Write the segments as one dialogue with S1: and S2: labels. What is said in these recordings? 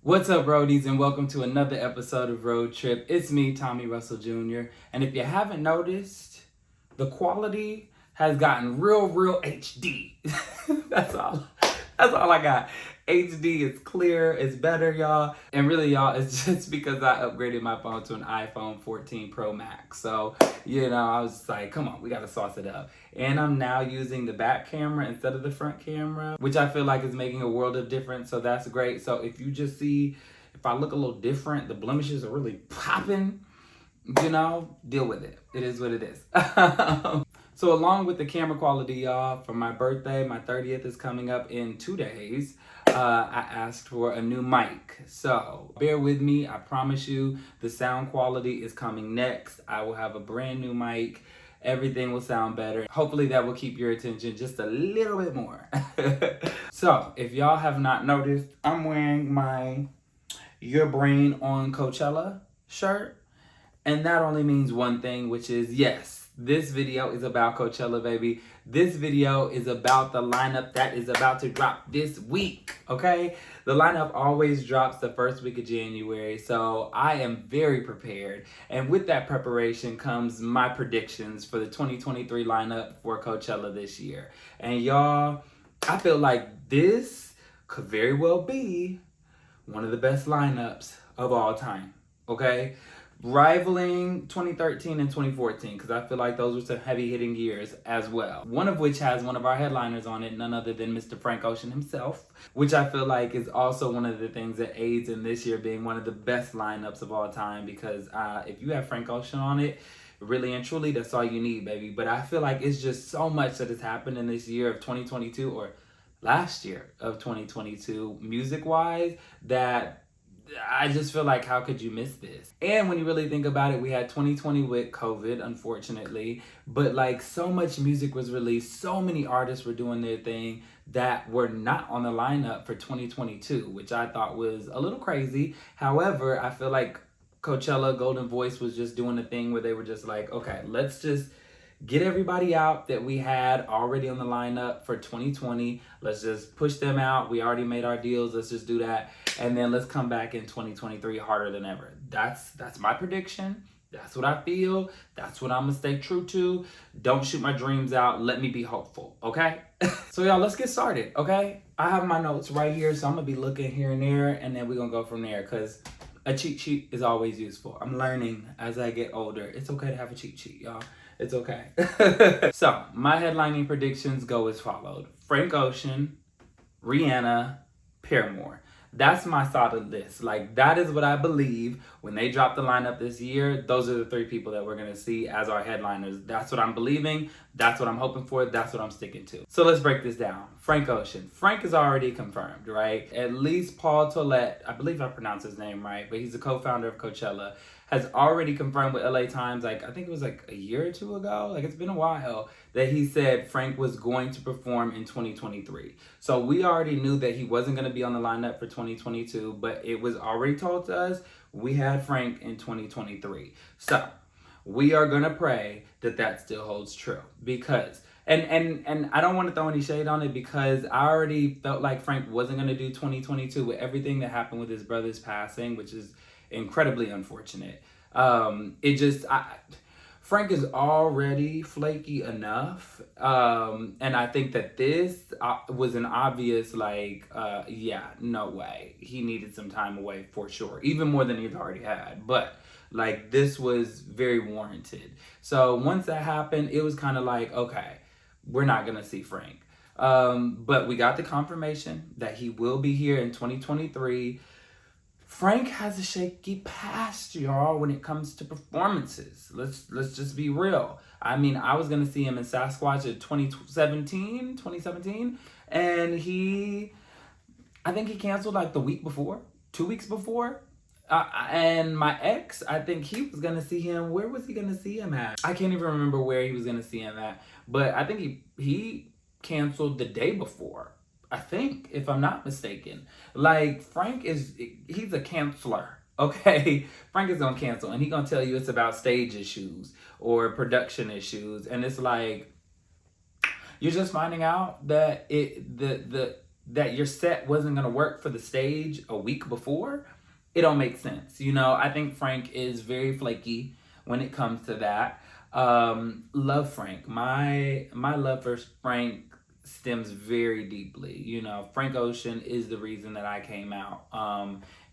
S1: What's up, roadies, and welcome to another episode of Road Trip. It's me, Tommy Russell Jr., and if you haven't noticed, the quality has gotten real HD. That's all. That's all I got. HD is clear, it's better, y'all. And really, y'all, it's just because I upgraded my phone to an iPhone 14 Pro Max. So, I was just like, come on, we gotta sauce it up. And I'm now using the back camera instead of the front camera, which I feel like is making a world of difference. So that's great. So if you just see, if I look a little different, the blemishes are really popping, deal with it. It is what it is. So along with the camera quality, y'all, for my birthday, my 30th is coming up in 2 days. I asked for a new mic. So bear with me. I promise you the sound quality is coming next. I will have a brand new mic. Everything will sound better. Hopefully that will keep your attention just a little bit more. So if y'all have not noticed, I'm wearing my Your Brain on Coachella shirt. And that only means one thing, which is yes, this video is about Coachella, baby. This video is about the lineup that is about to drop this week, okay? The lineup always drops the first week of January, so I am very prepared. And with that preparation comes my predictions for the 2023 lineup for Coachella this year. And y'all, I feel like this could very well be one of the best lineups of all time, okay? Rivaling 2013 and 2014, because I feel like those were some heavy hitting years as well. One of which has one of our headliners on it, none other than Mr. Frank Ocean himself, which I feel like is also one of the things that aids in this year being one of the best lineups of all time, because if you have Frank Ocean on it, really and truly, that's all you need, baby. But I feel like it's just so much that has happened in this year of 2022, or last year of 2022, music-wise, that I just feel like, how could you miss this? And when you really think about it, we had 2020 with COVID, unfortunately, but like so much music was released, so many artists were doing their thing that were not on the lineup for 2022, which I thought was a little crazy. However, I feel like Coachella Golden Voice was just doing a thing where they were just like, okay, let's just get everybody out that we had already on the lineup for 2020. Let's just push them out. We already made our deals. Let's just do that. And then let's come back in 2023 harder than ever. That's my prediction. That's what I feel. That's what I'm gonna stay true to. Don't shoot my dreams out. Let me be hopeful, okay? So y'all, let's get started, okay? I have my notes right here, so I'm gonna be looking here and there, and then we're gonna go from there, because a cheat sheet is always useful. I'm learning as I get older. It's okay to have a cheat sheet, y'all. It's okay. So, my headlining predictions go as followed. Frank Ocean, Rihanna, Paramore. That's my solid list. Like, that is what I believe when they drop the lineup this year. Those are the three people that we're going to see as our headliners. That's what I'm believing. That's what I'm hoping for. That's what I'm sticking to. So let's break this down. Frank Ocean. Frank is already confirmed, right? At least Paul Tollett, I believe I pronounced his name right, but he's the co-founder of Coachella, has already confirmed with LA Times, like, I think it was like a year or two ago, like it's been a while, that he said Frank was going to perform in 2023. So we already knew that he wasn't going to be on the lineup for 2022, but it was already told to us we had Frank in 2023. So we are going to pray that that still holds true, because and I don't want to throw any shade on it, because I already felt like Frank wasn't going to do 2022 with everything that happened with his brother's passing, which is incredibly unfortunate. Frank is already flaky enough, and I think that this was an obvious, no way. He needed some time away for sure, even more than he's already had, but like this was very warranted. So once that happened, it was kind of like, okay, we're not gonna see Frank, but we got the confirmation that he will be here in 2023. Frank has a shaky past, y'all, when it comes to performances. Let's just be real. I mean, I was going to see him in Sasquatch in 2017, and I think he canceled like the week before, 2 weeks before. And my ex, I think he was going to see him. Where was he going to see him at? I can't even remember where he was going to see him at, but I think he canceled the day before. I think, if I'm not mistaken. Like, he's a canceler, okay? Frank is gonna cancel, and he's gonna tell you it's about stage issues or production issues, and it's like, you're just finding out that the that your set wasn't gonna work for the stage a week before, it don't make sense. You know, I think Frank is very flaky when it comes to that. Love Frank. My love for Frank stems very deeply. You know, Frank Ocean is the reason that I came out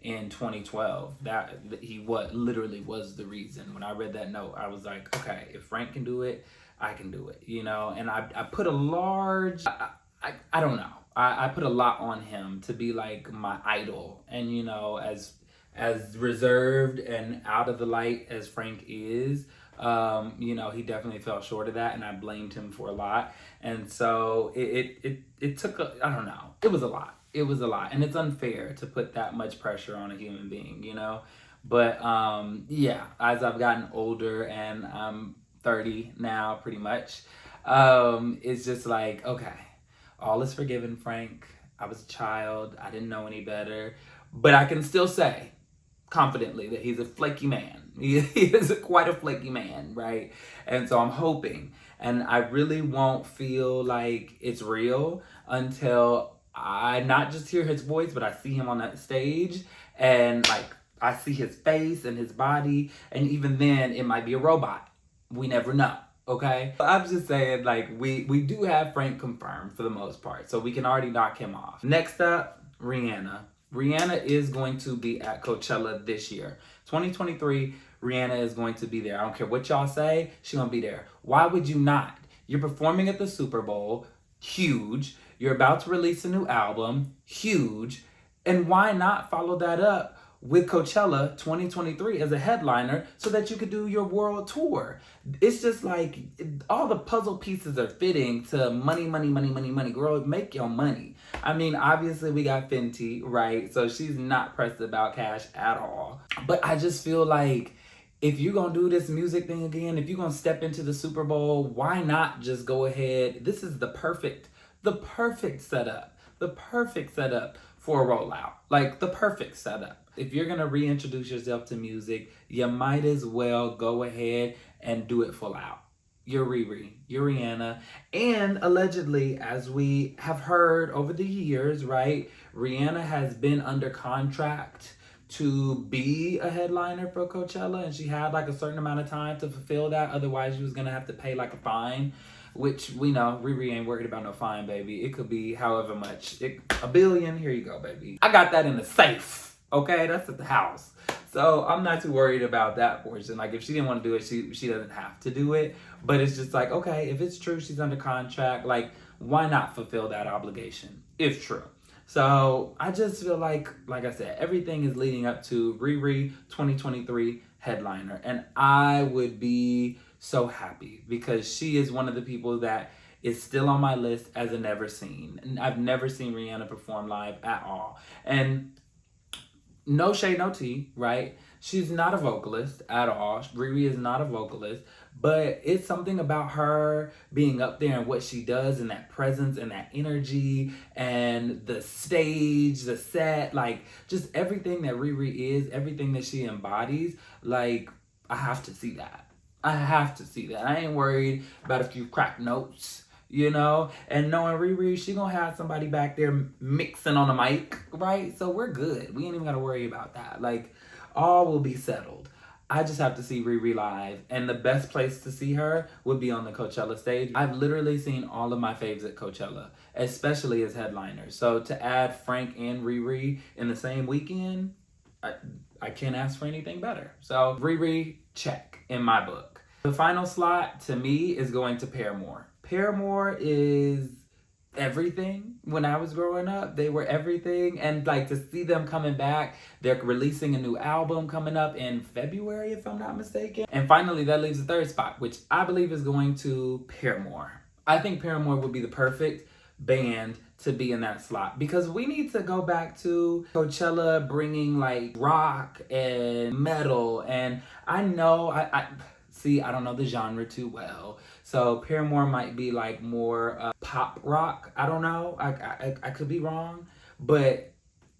S1: in 2012. That he what literally was the reason. When I read that note, I was like, okay, if Frank can do it, I can do it. You know, and I put a large I don't know. I put a lot on him to be like my idol. And you know, as reserved and out of the light as Frank is, you know, he definitely fell short of that, and I blamed him for a lot. And so it took I don't know. It was a lot. It was a lot, and it's unfair to put that much pressure on a human being, you know. But yeah, as I've gotten older and I'm 30 now, pretty much, it's just like, okay, all is forgiven, Frank. I was a child. I didn't know any better, but I can still say confidently that he's a flaky man. He is quite a flaky man, right? And so I'm hoping, and I really won't feel like it's real until I not just hear his voice, but I see him on that stage, and like I see his face and his body, and even then it might be a robot. We never know. Okay, I'm just saying, like, we do have Frank confirmed for the most part, so we can already knock him off. Next up, Rihanna. Rihanna is going to be at Coachella this year. 2023, Rihanna is going to be there. I don't care what y'all say, she's gonna be there. Why would you not? You're performing at the Super Bowl, huge. You're about to release a new album, huge. And why not follow that up with Coachella 2023 as a headliner so that you could do your world tour? It's just like all the puzzle pieces are fitting to money, money, money, money, money. Girl, make your money. I mean, obviously we got Fenty, right? So she's not pressed about cash at all. But I just feel like if you're going to do this music thing again, if you're going to step into the Super Bowl, why not just go ahead? This is the perfect setup. The perfect setup for a rollout. Like the perfect setup. If you're going to reintroduce yourself to music, you might as well go ahead and do it full out. You're Riri, you're Rihanna, and allegedly, as we have heard over the years, right, Rihanna has been under contract to be a headliner for Coachella, and she had like a certain amount of time to fulfill that. Otherwise, she was gonna have to pay like a fine, which we know Riri ain't worried about no fine, baby. It could be however much, $1 billion. Here you go, baby. I got that in the safe. Okay, that's at the house. So I'm not too worried about that portion. Like if she didn't want to do it, she doesn't have to do it. But it's just like, okay, if it's true she's under contract, like why not fulfill that obligation if true? So I just feel like I said, everything is leading up to Riri 2023 headliner. And I would be so happy because she is one of the people that is still on my list as a never seen. And I've never seen Rihanna perform live at all. And no shade, no tea, right? She's not a vocalist at all. Riri is not a vocalist, but it's something about her being up there and what she does and that presence and that energy and the stage, the set, like just everything that Riri is, everything that she embodies. Like, I have to see that. I have to see that. I ain't worried about a few cracked notes, you know, and knowing Riri, she gonna have somebody back there mixing on a mic, right? So we're good. We ain't even gotta worry about that. Like, all will be settled. I just have to see Riri live, and the best place to see her would be on the Coachella stage. I've literally seen all of my faves at Coachella, especially as headliners. So to add Frank and Riri in the same weekend, I can't ask for anything better. So Riri, check in my book. The final slot to me is going to Paramore. Paramore is everything. When I was growing up, they were everything. And like to see them coming back, they're releasing a new album coming up in February, if I'm not mistaken. And finally, that leaves the third spot, which I believe is going to Paramore. I think Paramore would be the perfect band to be in that slot because we need to go back to Coachella bringing like rock and metal. And I know I don't know the genre too well. So Paramore might be like more pop rock. I don't know. I could be wrong. But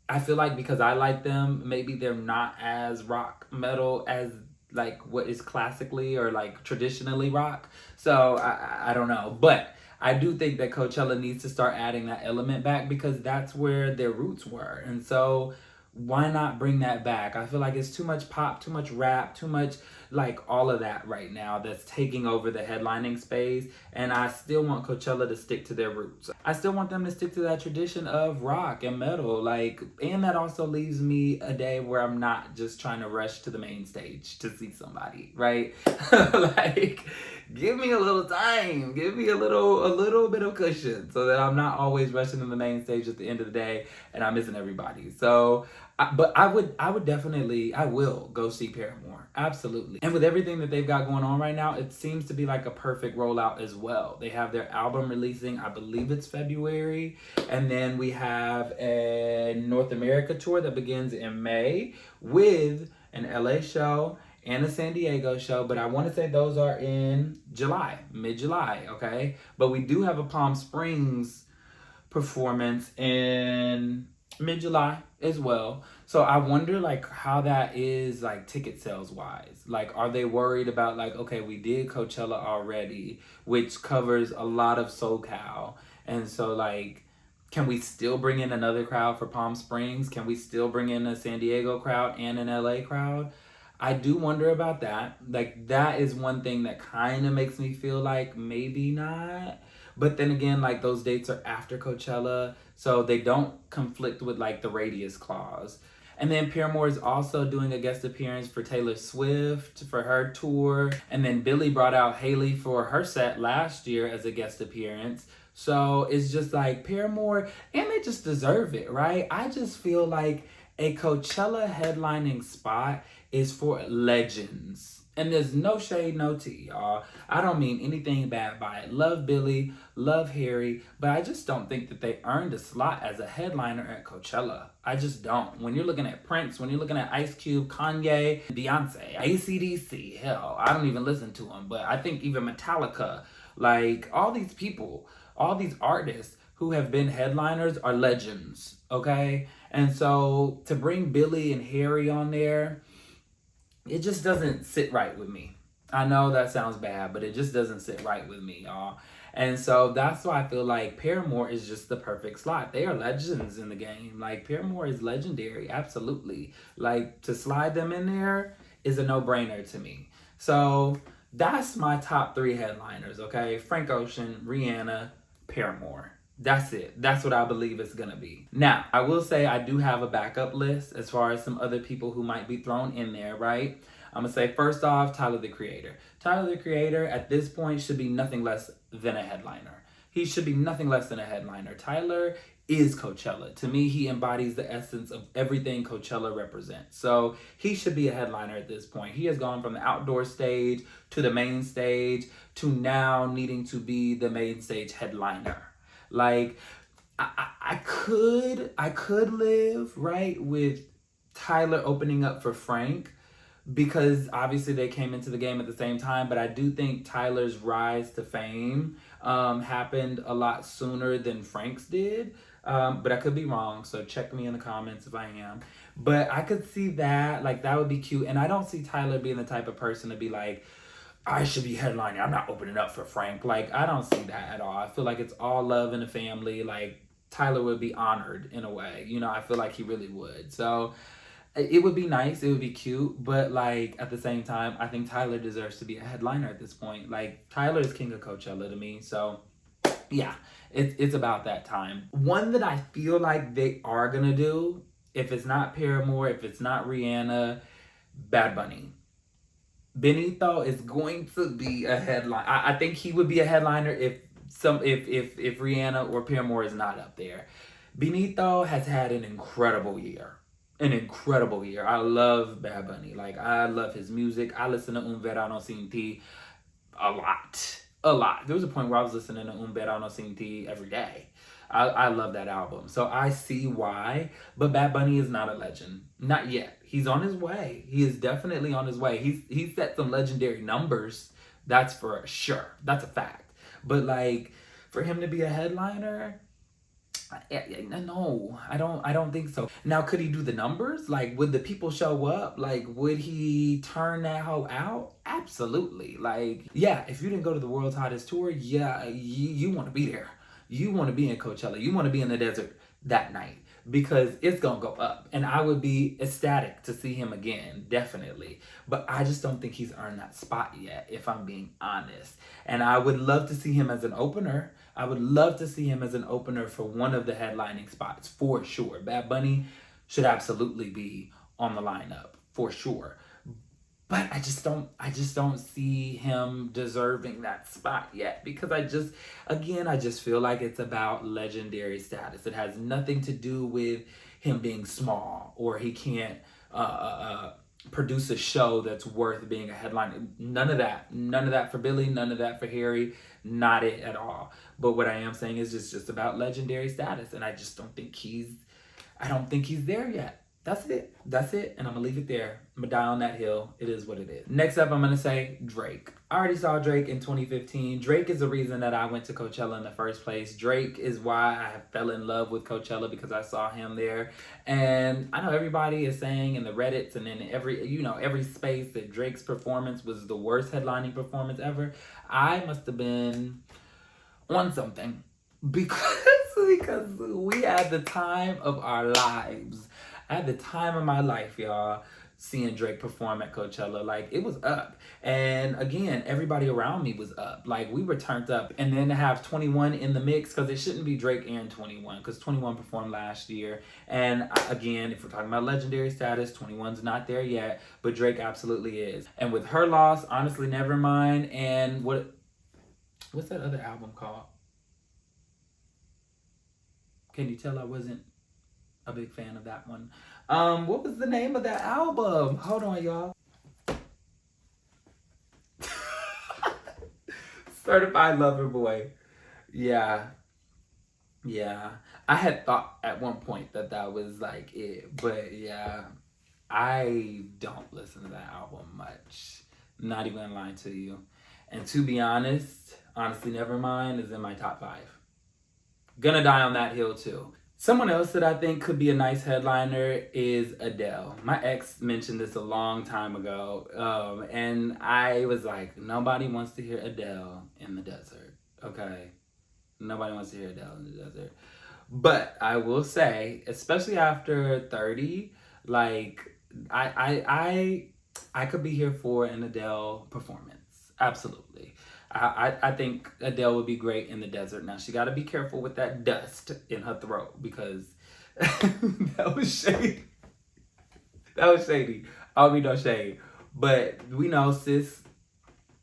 S1: I feel like because I like them, maybe they're not as rock metal as like what is classically or like traditionally rock. So I don't know. But I do think that Coachella needs to start adding that element back because that's where their roots were. And so why not bring that back? I feel like it's too much pop, too much rap, too much like all of that right now that's taking over the headlining space. And I still want Coachella to stick to their roots. I still want them to stick to that tradition of rock and metal. Like, and that also leaves me a day where I'm not just trying to rush to the main stage to see somebody, right? Like, give me a little time. Give me a little bit of cushion so that I'm not always rushing to the main stage at the end of the day and I'm missing everybody. So but I would definitely, I will go see Paramore. Absolutely. And with everything that they've got going on right now, it seems to be like a perfect rollout as well. They have their album releasing, I believe it's February. And then we have a North America tour that begins in May with an LA show and a San Diego show. But I want to say those are in July, mid-July, okay? But we do have a Palm Springs performance in mid-July as well. So I wonder like how that is like ticket sales wise. Like, are they worried about like, okay, we did Coachella already, which covers a lot of SoCal. And so like, can we still bring in another crowd for Palm Springs? Can we still bring in a San Diego crowd and an LA crowd? I do wonder about that. Like, that is one thing that kind of makes me feel like maybe not. But then again, like those dates are after Coachella, so they don't conflict with like the radius clause. And then Paramore is also doing a guest appearance for Taylor Swift for her tour. And then Billie brought out Haley for her set last year as a guest appearance. So it's just like Paramore, and they just deserve it, right? I just feel like a Coachella headlining spot is for legends. And there's no shade, no tea, y'all. I don't mean anything bad by it. Love Billie, love Harry, but I just don't think that they earned a slot as a headliner at Coachella. I just don't. When you're looking at Prince, when you're looking at Ice Cube, Kanye, Beyonce, AC/DC, hell, I don't even listen to them, but I think even Metallica, like all these people, all these artists who have been headliners are legends, okay? And so to bring Billie and Harry on there, it just doesn't sit right with me. I know that sounds bad, but it just doesn't sit right with me, y'all. And so that's why I feel like Paramore is just the perfect slot. They are legends in the game. Like, Paramore is legendary, absolutely. Like, to slide them in there is a no-brainer to me. So that's my top 3 headliners, okay? Frank Ocean, Rihanna, Paramore. That's it. That's what I believe it's gonna be. Now, I will say I do have a backup list as far as some other people who might be thrown in there, right? I'm gonna say first off, Tyler the Creator. Tyler the Creator at this point should be nothing less than a headliner. He should be nothing less than a headliner. Tyler is Coachella. To me, he embodies the essence of everything Coachella represents. So he should be a headliner at this point. He has gone from the outdoor stage to the main stage to now needing to be the main stage headliner. Like, I could live, right, with Tyler opening up for Frank because obviously they came into the game at the same time, but I do think Tyler's rise to fame happened a lot sooner than Frank's did. But I could be wrong, so check me in the comments if I am. But I could see that, like, that would be cute. And I don't see Tyler being the type of person to be like, I should be headlining, I'm not opening up for Frank. Like, I don't see that at all. I feel like it's all love in the family. Like, Tyler would be honored in a way. You know, I feel like he really would. So it would be nice. It would be cute. But, like, at the same time, I think Tyler deserves to be a headliner at this point. Like, Tyler is king of Coachella to me. So, yeah, it's about that time. One that I feel like they are going to do, if it's not Paramore, if it's not Rihanna, Bad Bunny. Benito is going to be a headline. I think he would be a headliner if Rihanna or Paramore is not up there. Benito has had an incredible year. An incredible year. I love Bad Bunny. Like, I love his music. I listen to Un Verano Sin Ti a lot. A lot. There was a point where I was listening to Un Verano Sin Ti every day. I love that album. So I see why. But Bad Bunny is not a legend. Not yet. He's on his way. He is definitely on his way. He's set some legendary numbers. That's for sure. That's a fact. But, like, for him to be a headliner, No, I don't think so. Now, could he do the numbers? Like, would the people show up? Like, would he turn that hoe out? Absolutely. Like, yeah, if you didn't go to the world's hottest tour, yeah, you want to be there. You want to be in Coachella. You want to be in the desert that night because it's gonna go up, and I would be ecstatic to see him again, definitely. But I just don't think he's earned that spot yet, if I'm being honest. And I would love to see him as an opener. I would love to see him as an opener for one of the headlining spots, for sure. Bad Bunny should absolutely be on the lineup, for sure. But I just don't see him deserving that spot yet, because I just feel like it's about legendary status. It has nothing to do with him being small, or he can't produce a show that's worth being a headline. None of that for Billy, none of that for Harry, not it at all. But what I am saying is just about legendary status, and I don't think he's there yet. That's it. That's it. And I'm going to leave it there. I'm going to die on that hill. It is what it is. Next up, I'm going to say Drake. I already saw Drake in 2015. Drake is the reason that I went to Coachella in the first place. Drake is why I fell in love with Coachella, because I saw him there. And I know everybody is saying in the Reddits and in every space that Drake's performance was the worst headlining performance ever. I must have been on something, because we had the time of our lives. I had the time of my life, y'all, seeing Drake perform at Coachella. Like, it was up. And again, everybody around me was up. Like, we were turned up. And then to have 21 in the mix, because it shouldn't be Drake and 21, because 21 performed last year. And again, if we're talking about legendary status, 21's not there yet, but Drake absolutely is. And with her loss, honestly, never mind. And what's that other album called? Can you tell I wasn't a big fan of that one? What was the name of that album? Hold on, y'all. Certified Lover Boy. Yeah. I had thought at one point that was like it, but yeah, I don't listen to that album much. Not even gonna lie to you. And to be honest, honestly, Nevermind is in my top 5. Gonna die on that hill too. Someone else that I think could be a nice headliner is Adele. My ex mentioned this a long time ago, and I was like, nobody wants to hear Adele in the desert, okay? Nobody wants to hear Adele in the desert. But I will say, especially after 30, like, I could be here for an Adele performance. Absolutely. I think Adele would be great in the desert. Now, she got to be careful with that dust in her throat, because that was shady. That was shady. I don't mean no shade. But we know sis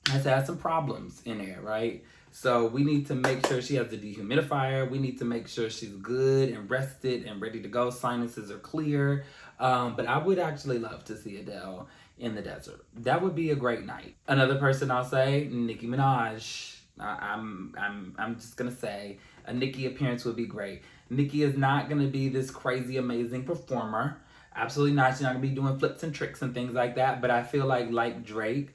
S1: has had some problems in there, right? So we need to make sure she has the dehumidifier. We need to make sure she's good and rested and ready to go. Sinuses are clear. But I would actually love to see Adele in the desert. That would be a great night. Another person I'll say, Nicki Minaj. I'm just gonna say a Nicki appearance would be great. Nicki is not gonna be this crazy amazing performer. Absolutely not. She's not gonna be doing flips and tricks and things like that. But I feel like Drake,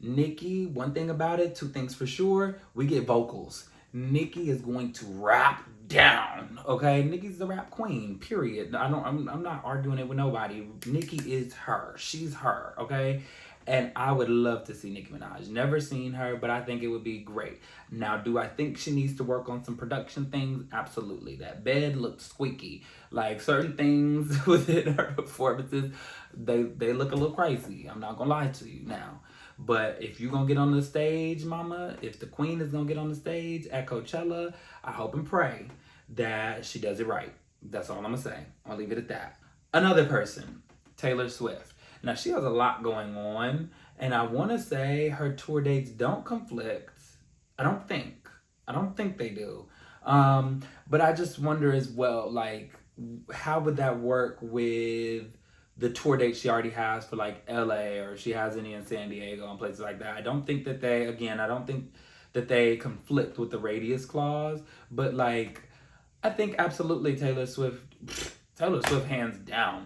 S1: Nicki, one thing about it, two things for sure, we get vocals. Nicki is going to rap down, okay? Nicki's the rap queen, period. I'm not arguing it with nobody. Nicki is her. She's her, okay? And I would love to see Nicki Minaj. Never seen her, but I think it would be great. Now, do I think she needs to work on some production things? Absolutely. That bed looks squeaky. Like, certain things within her performances, they look a little crazy. I'm not gonna lie to you now. But if you're gonna get on the stage, mama, if the queen is gonna get on the stage at Coachella, I hope and pray that she does it right. That's all I'm gonna say. I'll leave it at that. Another person, Taylor Swift. Now, she has a lot going on, and I wanna say her tour dates don't conflict. I don't think they do. But I just wonder as well, like, how would that work with the tour date she already has for like LA, or if she has any in San Diego and places like that? I don't think that they conflict with the radius clause, but like, I think absolutely Taylor Swift hands down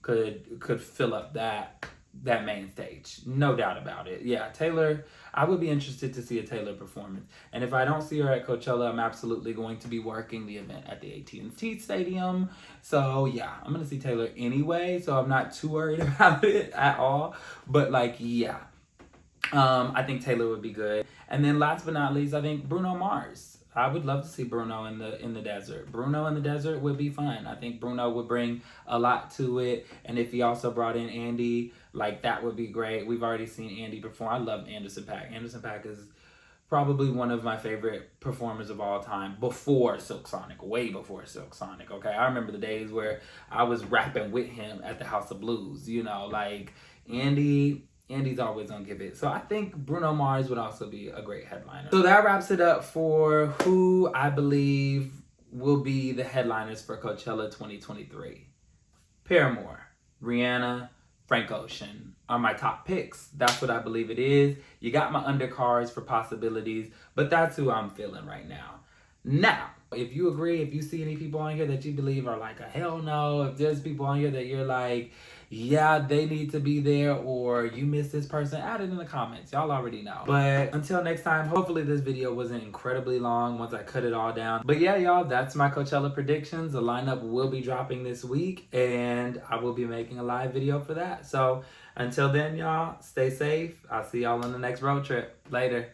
S1: could fill up that that main stage. No doubt about it. Yeah, Taylor, I would be interested to see a Taylor performance. And if I don't see her at Coachella, I'm absolutely going to be working the event at the AT&T Stadium. So yeah, I'm going to see Taylor anyway, so I'm not too worried about it at all. But like, yeah, I think Taylor would be good. And then last but not least, I think Bruno Mars. I would love to see Bruno in the desert. Bruno in the desert would be fun. I think Bruno would bring a lot to it. And if he also brought in Andy, like that would be great. We've already seen Andy perform. I love Anderson .Paak. Anderson .Paak is probably one of my favorite performers of all time before Silk Sonic, way before Silk Sonic. Okay, I remember the days where I was rapping with him at the House of Blues. You know, like Andy's always gonna give it. So I think Bruno Mars would also be a great headliner. So that wraps it up for who I believe will be the headliners for Coachella 2023. Paramore, Rihanna, Frank Ocean are my top picks. That's what I believe it is. You got my undercards for possibilities, but that's who I'm feeling right now. Now, if you agree, if you see any people on here that you believe are like a hell no, if there's people on here that you're like, yeah, they need to be there, or you miss this person, add it in the comments. Y'all already know. But until next time, hopefully this video wasn't incredibly long once I cut it all down. But yeah, y'all, that's my Coachella predictions. The lineup will be dropping this week, and I will be making a live video for that. So until then, y'all, stay safe. I'll see y'all on the next road trip. Later.